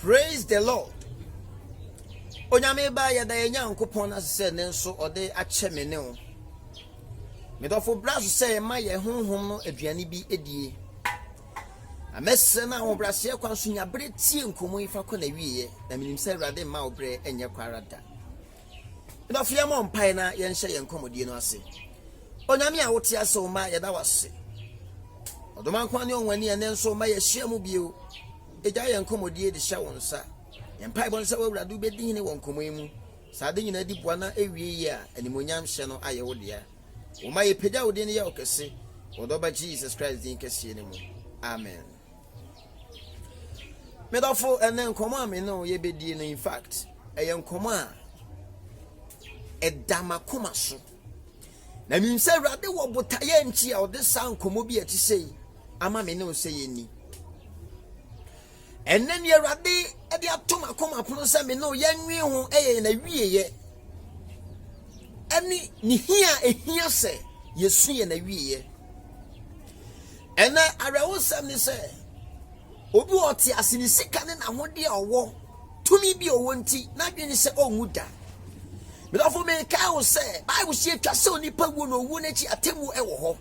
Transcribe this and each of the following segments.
Praise the Lord. Onyame ba ya da nya nkopon na se ne nso ode ache me ne o. Me do fo braso se ma ye honhom no aduane bi edie. Amese na ho brase e kwanso nya bre tie nkomo ifa ko na wiye na minim se Awurade ma obre enye kwarada. Me do fo ye mo mpai na ye nhye ye nkomodie no ase. Onyame a wote ase o ma ye da wase. Odoma nkwa ne onwani ene nso ma ye hye mu bio. Eja ye nkomodie de hye wonsa. Empai bon se Awurade ubedi ne won komo emu. Sade nyina di bua na ewie ye a animonyam hye no aye wo de a. Wo ma ye pagya wo de ne ye okese. Odoba Jesus Christ din kese ne mu. Amen. Medofo ene nkomo a me no ye bedi no in fact eye nkomo a edama koma so. Na mi se Awurade wo botaye nchi a ode san nkomo bi ati sei ama me no se ye ni. Enen ye Awurade ade atoma koma pono se me no ye nwi ho eye na wieye. Ani ni hia ehia se yesu ye na wieye. Ena arewo sam ni se obi oti asini sika ne na hode a owo tumi bi owo nti na dwene se onwu da. Me do fo me ka wo se Bible sie twa se onipa wu no owu na chi atemu e wo ho.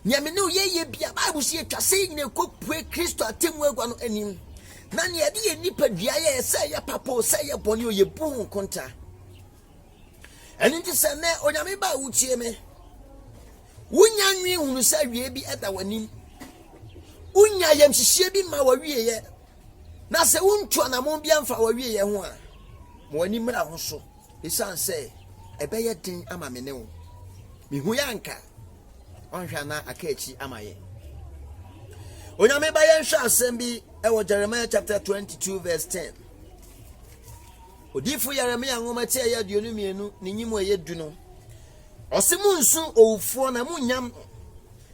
Nya me no ye bia Bible sie twa se nyina kopue Kristo atemu agwa no anim. Na ne ade ye nipa dua ye se ye papo se ye boni o ye bu konta. Eni nti se ne onyame ba wutie me. Wunya nwi hunu se wie bi eda wanim. Unya yam hihie bi ma wa wie ye. Na se untu na mo bia mfa wa wie ye ho a. Mo ani mra ho so. Isan se ebeye din ama me ne wo. Mi hu yanka. Onhwa na akachi ama ye. Onyame ba ye nhwa asem bi e wo Jeremiah chapter 22 verse 10. Odifu Jeremiah ngoma tie ya duonu mienu ni nyimo ye du no. Osimu nsu owufo na munyam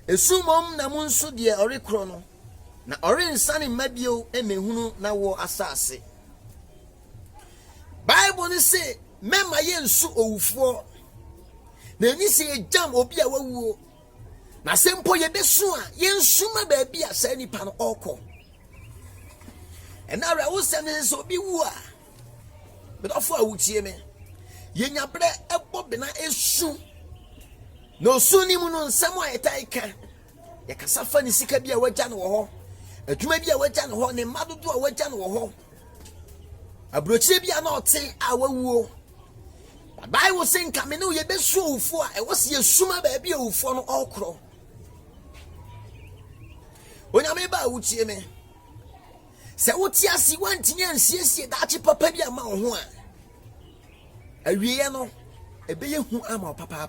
esumom na munsu de orekro no. Na orensane mabio emehunu na wo asase. Bible ni say mema ye nsu owufo na ni se jam obi a wawuo na sempo ye besu a ye nsuma ba bi a sa nipa no okọ ena ra wo se ne so bi wu a but ofo awutie me ye nyabre ebo be na esu no suni mu no nsam a etaika ye kasafa ni sika bi a wagya no wo ho adwuma bi a wagya no ho ne madodo a wagya no wo ho abrochire bi a na ote a wawuo Bible saying come no ye besu owufo a e wose ye suma ba bi owufo no okro onyame ba wutie me se woti asi wantinya nsiesie daachi papa bi ama wo ho a awiye no ebeye hu ama papa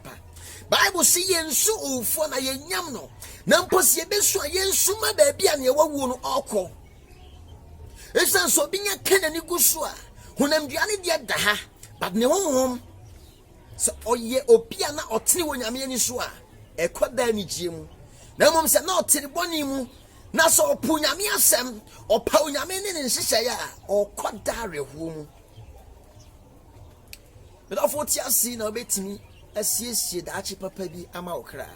Bible say ye nsu owufo na ye nyam no na mposi ye besu a ye nsuma ba bi a ne wawu no okro esan so binya kenani gusu a honam duane de da ha but ne honhom so oye opia na otene wonyame ani so a ekoda ni giemu na mom se na otene boni mu na so opunyame asem opa onyame ne ne nhihye ya okoda rehuo mu me da fo ti asi na obetimi asiesie daachi papa bi ama okra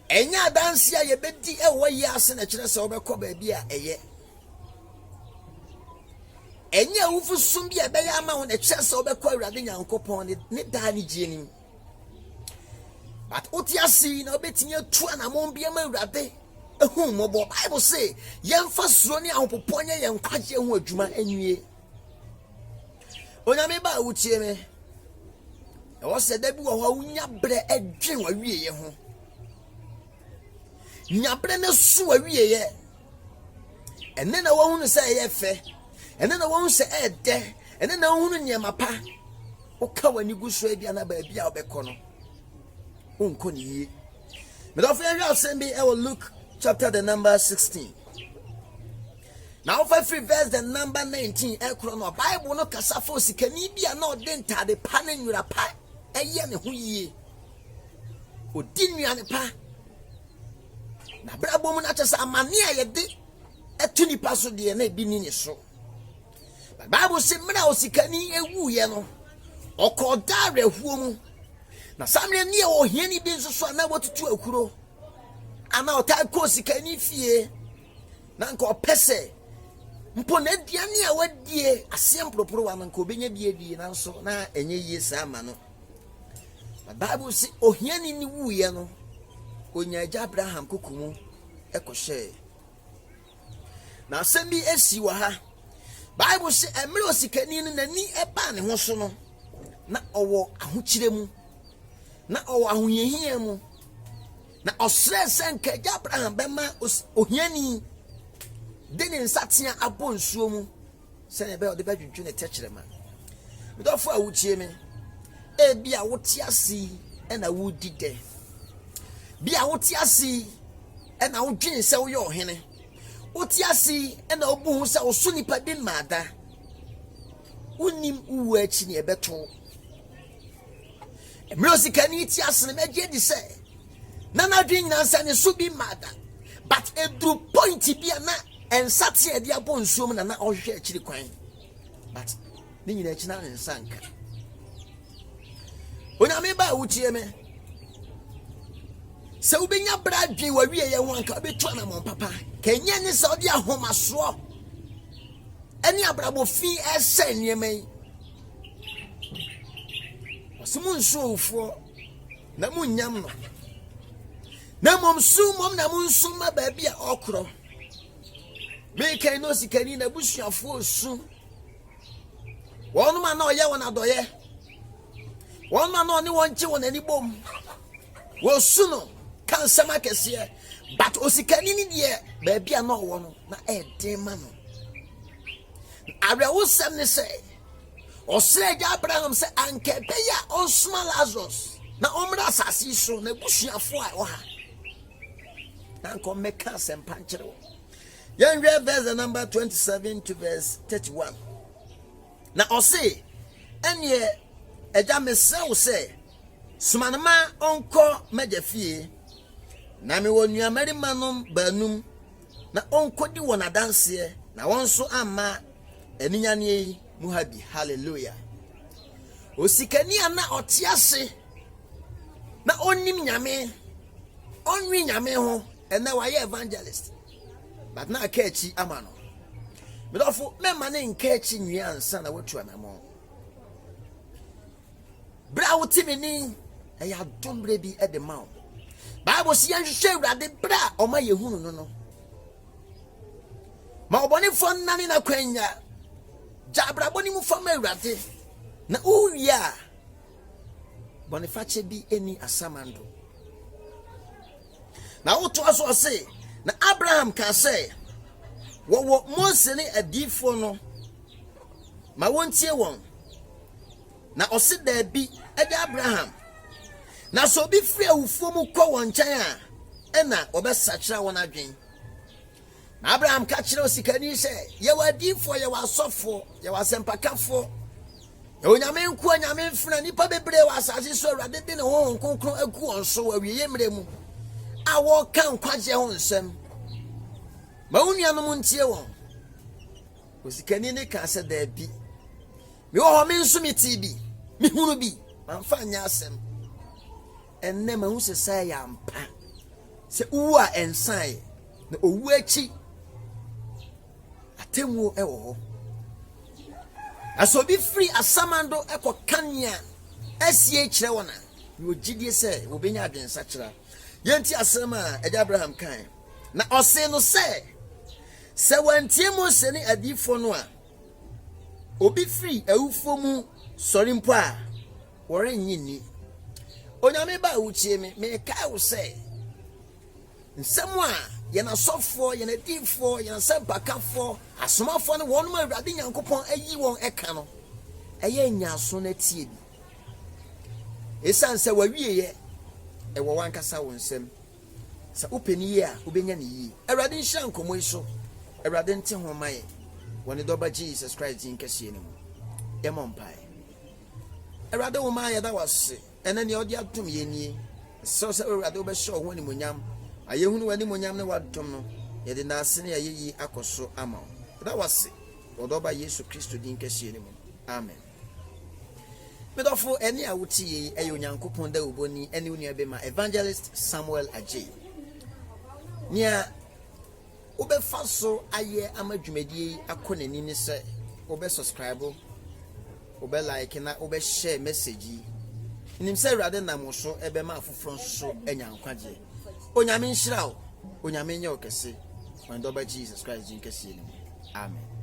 enya danse a ye bedi e wo yi ase na kire se obekọ ba bi a eye enya wufu sum bi ebe ya ma ho na kire se obekọ Awurade Nyankopon ne da ni gienim but otiasi na obetinya tu na mo bia ma Awurade ehun mo bo Bible say yemfa suro ni ahopopo nya ye nkwaje ho adwuma anwie onyame ba wutie me e wo se da bi wo ho unya bre adwen wa wie ye ho nyabre na su wa wie ye enne na wo hunu se ye fe enne na wo hunu se ede enne na wo hunu nyema pa o ka wani gusu e bia na ba bia obekọ no unko ni ye me do fe ya sembi e will Luke chapter the number 16 now for verse the number 19 e kro no Bible no kasa fo sikani bia na odenta de pa na nwura pa eye ne ho yie odi nnuane pa na brabo mu na chesa amane a ye de etuni pa so de na bi ni so Bible say mra osikani ewu ye no okoda rehuo mu na samre ni e ohiani bi nso so na wotutu akuro ana otai ko osikani fie na nka opese mpo na aduane a wadie asem proporo wa nka obenya bi adie nanso na enye yie saa ma no. The Bible say ohiani ni wuye no onya agya Abraham kokumu ekoshe na asem bi esi wa ha. Bible say emre osikani no nani eba ne ho so no na owo ahokyire mu na owo ahoyehia mu na osre senka agya Abraham bema ohiani de ne nsatea abonsuo mu se ne be ode badwudwu ne techrema medofo a wuchie me bia wote ase na wodi de bia wote ase na wodwen se wo ye ohene wote ase na obuhu se wo so nipa bi mada unim uwu achi ne ebeto emrosikani ti ase ne meje di se na dwen nyina se ne so bi mada but edru point bia na ensate e dia bonsuom na ohwe akiri kwan but ni nyina achi na nsanka ona me ba wutie me se ubenya bradwe wa wie ye ho anka betu na mon papa kenya ni se odi ahomaso eni abrabo fi ese niemai osimun so ufo na munyam no na mom sumom na munsum ma ba bia okro me kai no sikani na busuafo osu wonu ma na oye wona doye one man on one chi won ani bom wo su no kan sama kese but osikani ni de ba bia na owo no na eden ma no abre wo sem ne say osre ja Abraham say anke be ya on small Lazarus na omra asasi so na busuafo a wo ha na ko meka sem pankere wo yan read verse number 27 to verse 31 na ose enye eja mesel say sumanama onko majafie na me wonu amarima nom banum na onko di wona danse na wonso amma eninyane yi muhabi hallelujah osikani ana otiase na onim nyame onwi nyame ho ena wa ye evangelist but na akachi amano medofo mema ne nkachi nwi ansa na watu anamo bra wotimini eya dombre bi e de mawo Bible si yanhwehwe urade bra oma yehunu no no ma oboni fo nani na kwanya jabra boni mu fo ma urade na uya bonifache bi eni asamando na woto aso se na Abraham ka say wo Mose ne adifo no ma wontie won na ose da bi ede Abraham na so bi free awufo mu kɔ won kyan a ena obesachira won adwen na Abraham ka kire osikani se ye wadifo ye wasofo ye wasempakafo ye onyame nku onyame mfuna nipa bebre wasase so awurade de ne ho konkron aku on so awiye mre mu a wo kan kwaje ho nsem ma unuanom ntie won osikani ne ka se da bi me wo me nso meti bi me hunu bi manfa nya asem enne ma hu se sai ya mpa se uwu a ensan na owu achi atemu ewo ho aso bi free asamando ekokania asie kire wona me ogidie se wo benya adwensa kira yenti asem a eja Abraham kan na ose no se wantie Mose ne adifo no a obi free awufo mu sori mpo a wore nyini onyame ba wuchie me kai wo se nsemu a ye na sofo ye na difo ye na sempakafo asomafo ne won ma Awurade Nyankopɔn ayi won eka no eye nyaso na tie bi esan se wawie e wo wankasa won nsem sa openi ye a obenya ne yi Awurade nhya nkomo iso Awurade nte ho maye woni doba Jesus Christ in kase ne mu emompai Awurade wo maye da wase ena ne odi atom ye nie so se Awurade wo be show ho ni monyam ayehunu wani monyam ne wadom no ye de na ase ne ayeyi akoso ama da wase odoba Yesu Kristo din kase ne mu amen medofo eni a wuti ye ayo Nyankopɔn da uboni eni unu ebe ma evangelist Samuel Ajay nia Obe faso aye ama dwumadi akɔ nani ne sɛ obe subscribe obe like na obe share message nim sɛ awurade nam so ebe ma afoforo so anya nkwagye onyame nhyira o onyame nyɛ okese when Jesus Christ jinkese ni amen.